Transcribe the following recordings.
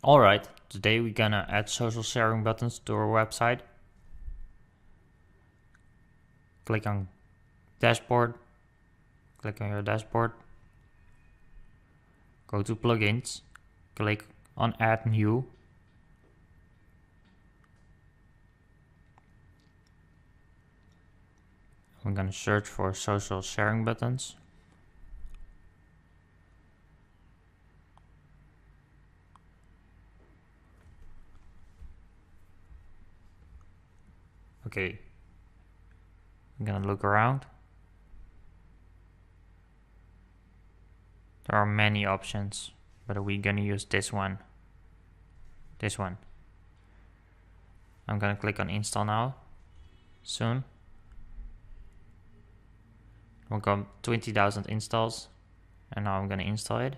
Alright, today we're gonna add social sharing buttons to our website. Click on dashboard, click on your dashboard, go to plugins, click on add new. I'm gonna search for social sharing buttons. Okay, I'm gonna look around. There are many options, but we're gonna use this one. I'm gonna click on install now, soon. We'll go 20,000 installs, and now I'm gonna install it.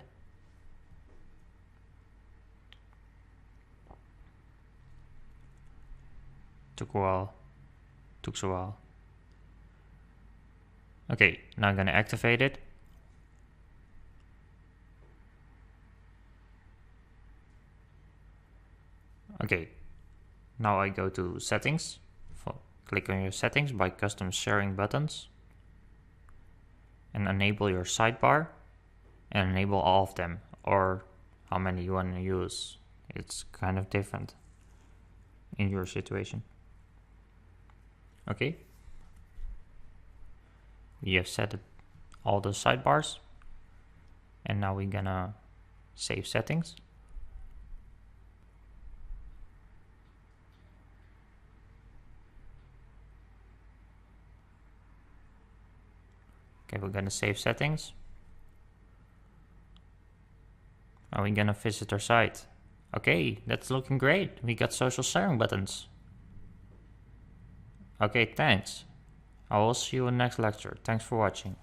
Took a while. Okay, now I'm gonna activate it. Okay, now I go to settings, click on your settings by custom sharing buttons, and enable your sidebar, and enable all of them, or how many you want to use. It's kind of different in your situation. Okay, we have set all the sidebars, and now we're gonna save settings. Okay, we're gonna save settings. Now we're gonna visit our site. Okay, that's looking great. We got social sharing buttons. Okay, thanks. I will see you in the next lecture. Thanks for watching.